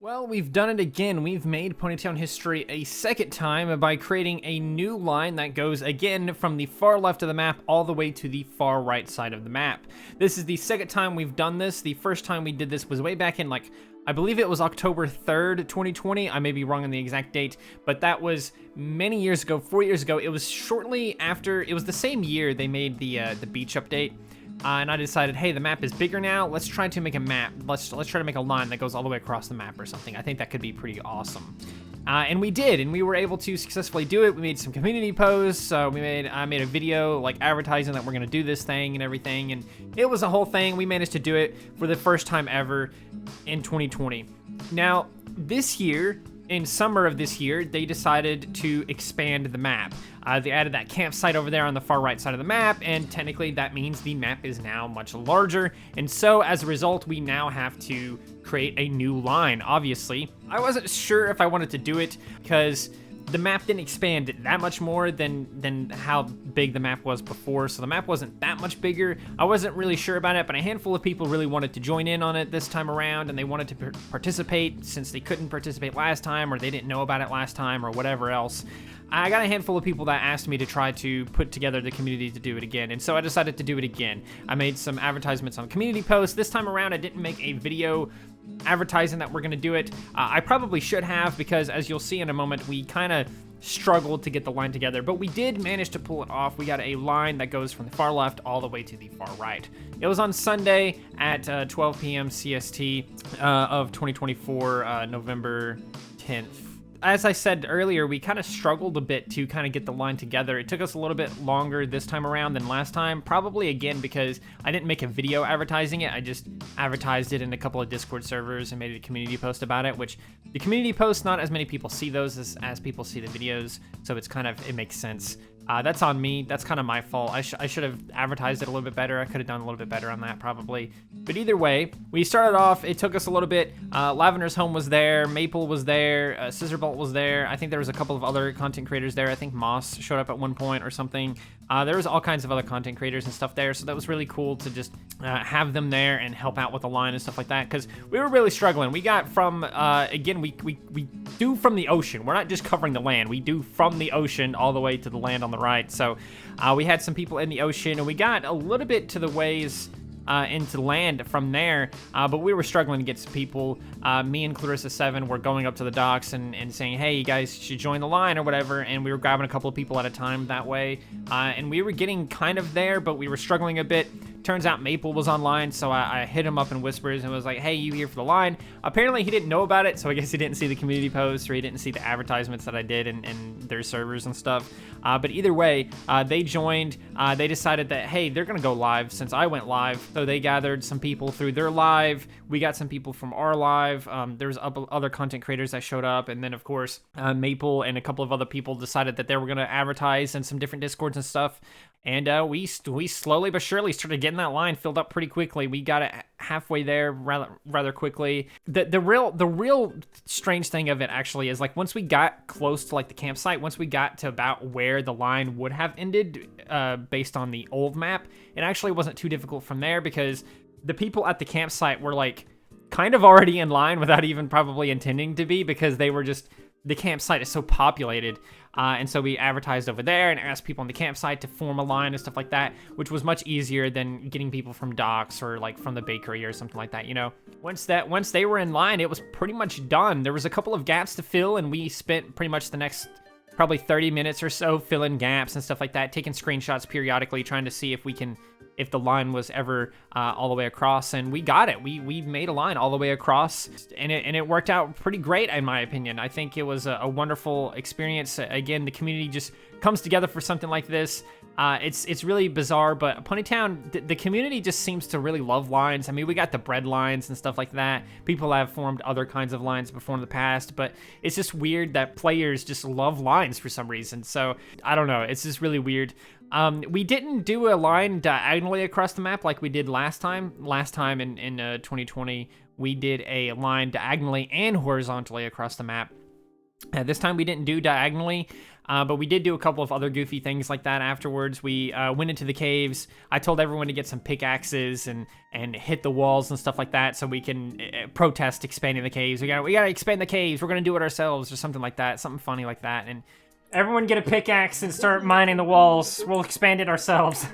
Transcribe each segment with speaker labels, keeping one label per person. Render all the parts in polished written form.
Speaker 1: Well, we've done it again. We've made Ponytown history a second time by creating a new line that goes again from the far left of the map all the way to the far right side of the map. This is the second time we've done this. The first time we did this was way back in I believe it was October 3rd, 2020. I may be wrong on the exact date, but that was many years ago, 4 years ago. It was shortly after, it was the same year they made the beach update. And I decided, hey, the map is bigger now. Let's try to make a map. Let's try to make a line that goes all the way across the map or something. I think that could be pretty awesome. And we did, and we were able to successfully do it. We made some community posts. I made a video advertising that we're gonna do this thing and everything, and it was a whole thing. We managed to do it for the first time ever in 2020. Now, this year, in summer of this year, they decided to expand the map. They added that campsite over there on the far right side of the map, and technically that means the map is now much larger. And so as a result, we now have to create a new line, obviously. I wasn't sure if I wanted to do it because the map didn't expand that much more than how big the map was before, so the map wasn't that much bigger. I wasn't really sure about it, but a handful of people really wanted to join in on it this time around, and they wanted to participate since they couldn't participate last time, or they didn't know about it last time, or whatever else. I got a handful of people that asked me to try to put together the community to do it again, and so I decided to do it again. I made some advertisements on community posts. This time around, I didn't make a video advertising that we're gonna do it. I probably should have, because as you'll see in a moment, we kind of struggled to get the line together, but we did manage to pull it off. We got a line that goes from the far left all the way to the far right. It was on Sunday at 12 p.m. CST of 2024, November 10th. As I said earlier, we kind of struggled a bit to kind of get the line together. It took us a little bit longer this time around than last time, probably again because I didn't make a video advertising it. I just advertised it in a couple of Discord servers and made a community post about it, which the community posts, not as many people see those as people see the videos, so it makes sense. That's on me. That's kind of my fault. I should have advertised it a little bit better. I could have done a little bit better on that probably. But either way, we started off. It took us a little bit. Lavender's Home was there. Maple was there. Scissorbolt was there. I think there was a couple of other content creators there. I think Moss showed up at one point or something. There was all kinds of other content creators and stuff there. So that was really cool to just have them there and help out with the line and stuff like that. Because we were really struggling. We got from, again, we do from the ocean. We're not just covering the land. We do from the ocean all the way to the land on the right. So we had some people in the ocean, and we got a little bit to the ways into land from there, but we were struggling to get some people. Me and Clarissa7 were going up to the docks and saying, hey, you guys should join the line or whatever, and we were grabbing a couple of people at a time that way, and we were getting kind of there, but we were struggling a bit. Turns out Maple was online, so I hit him up in whispers and was like, hey, you here for the line? Apparently he didn't know about it, so I guess he didn't see the community posts, or he didn't see the advertisements that I did in their servers and stuff. But either way, they joined. They decided that, hey, they're gonna go live since I went live. So they gathered some people through their live. We got some people from our live. There's other content creators that showed up, and then of course Maple and a couple of other people decided that they were gonna advertise in some different Discords and stuff. And we slowly but surely started getting that line filled up pretty quickly. We got it halfway there rather quickly. The real strange thing of it actually is once we got close to the campsite, once we got to about where the line would have ended based on the old map, it actually wasn't too difficult from there because the people at the campsite were kind of already in line without even probably intending to be, because they were just, the campsite is so populated. And so we advertised over there and asked people on the campsite to form a line and stuff like that, which was much easier than getting people from docks or from the bakery or something like that, you know. Once they were in line, it was pretty much done. There was a couple of gaps to fill, and we spent pretty much the next probably 30 minutes or so filling gaps and stuff like that, taking screenshots periodically, trying to see if the line was ever all the way across, and we got it. We made a line all the way across, and it worked out pretty great in my opinion. I think it was a wonderful experience. Again, the community just comes together for something like this. It's really bizarre, but Ponytown, the community just seems to really love lines. I mean, we got the bread lines and stuff like that. People have formed other kinds of lines before in the past, but it's just weird that players just love lines for some reason. So I don't know. It's just really weird. We didn't do a line diagonally across the map like we did last time. Last time in 2020, we did a line diagonally and horizontally across the map. This time we didn't do diagonally, but we did do a couple of other goofy things like that afterwards. We went into the caves. I told everyone to get some pickaxes and hit the walls and stuff like that so we can protest expanding the caves. We gotta expand the caves. We're gonna do it ourselves or something like that, something funny like that. And everyone get a pickaxe and start mining the walls. We'll expand it ourselves.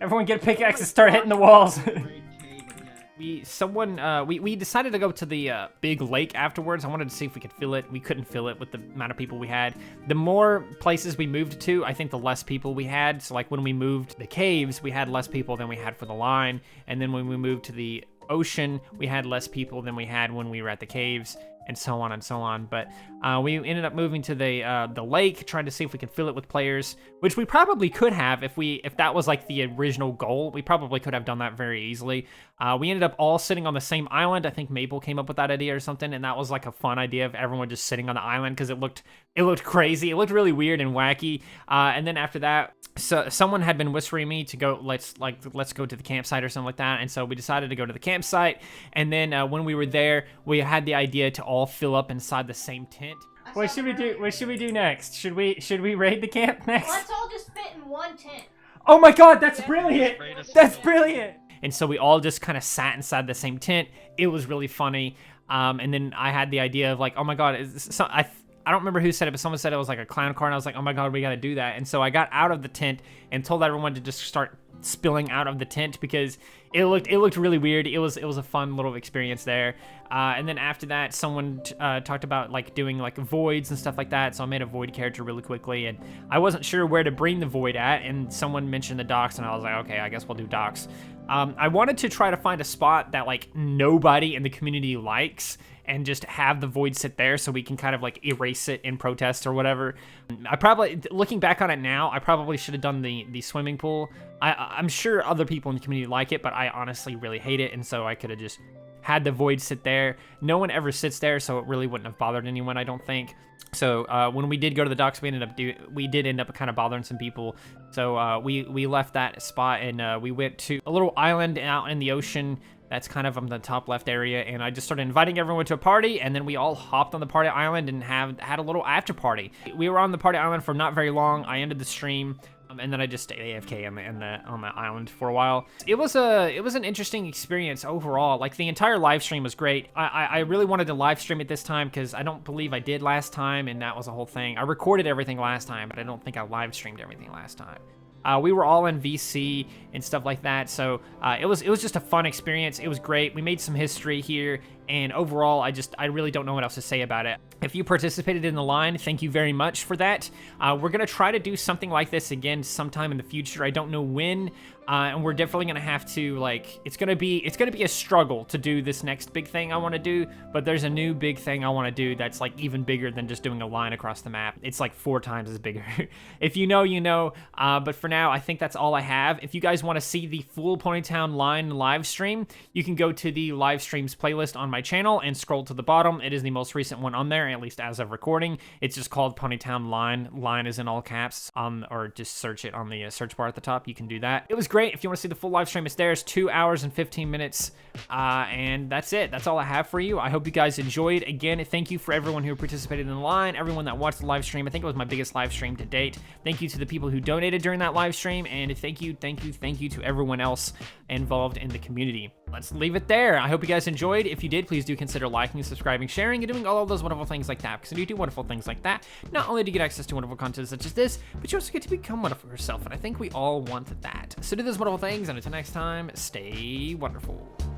Speaker 1: Everyone get a pickaxe and start hitting the walls. We decided to go to the big lake afterwards. I wanted to see if we could fill it. We couldn't fill it with the amount of people we had. The more places we moved to, I think the less people we had. So like when we moved the caves, we had less people than we had for the line. And then when we moved to the ocean, we had less people than we had when we were at the caves, and so on and so on. But we ended up moving to the lake, trying to see if we could fill it with players, which we probably could have if that was like the original goal. We probably could have done that very easily. We ended up all sitting on the same island. I think Maple came up with that idea or something, and that was like a fun idea of everyone just sitting on the island because it looked crazy. It looked really weird and wacky. And then after that, so someone had been whispering me to go, let's go to the campsite or something like that. And so we decided to go to the campsite. And then when we were there, we had the idea to all fill up inside the same tent. What should we do? What should we do next? Should we raid the camp next?
Speaker 2: Let's all just fit in one tent.
Speaker 1: Oh my God, that's brilliant! That's brilliant! And so we all just kind of sat inside the same tent. It was really funny. And then I had the idea of like, oh my God, I don't remember who said it, but someone said it was like a clown car, and I was like, oh my God, we gotta do that. And so I got out of the tent and told everyone to just start spilling out of the tent because it looked really weird. It was a fun little experience there. And then after that, someone talked about like doing like voids and stuff like that. So I made a void character really quickly, and I wasn't sure where to bring the void at, and someone mentioned the docks, and I was like, okay, I guess we'll do docks. I wanted to try to find a spot that like nobody in the community likes, and just have the void sit there so we can kind of like erase it in protest or whatever. I probably, looking back on it now, I probably should have done the swimming pool. I'm sure other people in the community like it, but I honestly really hate it, and so I could have just had the void sit there. No one ever sits there, so it really wouldn't have bothered anyone, I don't think. So when we did go to the docks, we did end up kind of bothering some people. So we left that spot, and we went to a little island out in the ocean that's kind of on the top left area, and I just started inviting everyone to a party, and then we all hopped on the party island and had a little after party. We were on the party island for not very long. I ended the stream, and then I just stayed AFK on the island for a while. It was an interesting experience overall. Like the entire live stream was great. I really wanted to live stream it this time because I don't believe I did last time, and that was a whole thing. I recorded everything last time, but I don't think I live streamed everything last time. We were all in VC and stuff like that, so it was just a fun experience. It was great. We made some history here, and overall, I really don't know what else to say about it. If you participated in the line, thank you very much for that. We're gonna try to do something like this again sometime in the future. I don't know when, and we're definitely gonna have to like. It's gonna be a struggle to do this next big thing I want to do. But there's a new big thing I want to do that's like even bigger than just doing a line across the map. It's like 4 times as bigger. If you know, you know. But for now, I think that's all I have. If you guys want to see the full Ponytown line live stream, you can go to the live streams playlist on my channel and scroll to the bottom. It is the most recent one on there, at least as of recording. It's just called Ponytown Line. Line is in all caps, or just search it on the search bar at the top. You can do that. It was great. If you want to see the full live stream, it's there. It's 2 hours and 15 minutes, and that's it. That's all I have for you. I hope you guys enjoyed. Again, thank you for everyone who participated in the line, everyone that watched the live stream. I think it was my biggest live stream to date. Thank you to the people who donated during that live stream, and thank you to everyone else involved in the community. Let's leave it there. I hope you guys enjoyed. If you did, please do consider liking, subscribing, sharing, and doing all of those wonderful things like that, because when you do wonderful things like that, not only do you get access to wonderful content such as this, but you also get to become wonderful yourself, and I think we all want that. So do those wonderful things, and until next time, stay wonderful.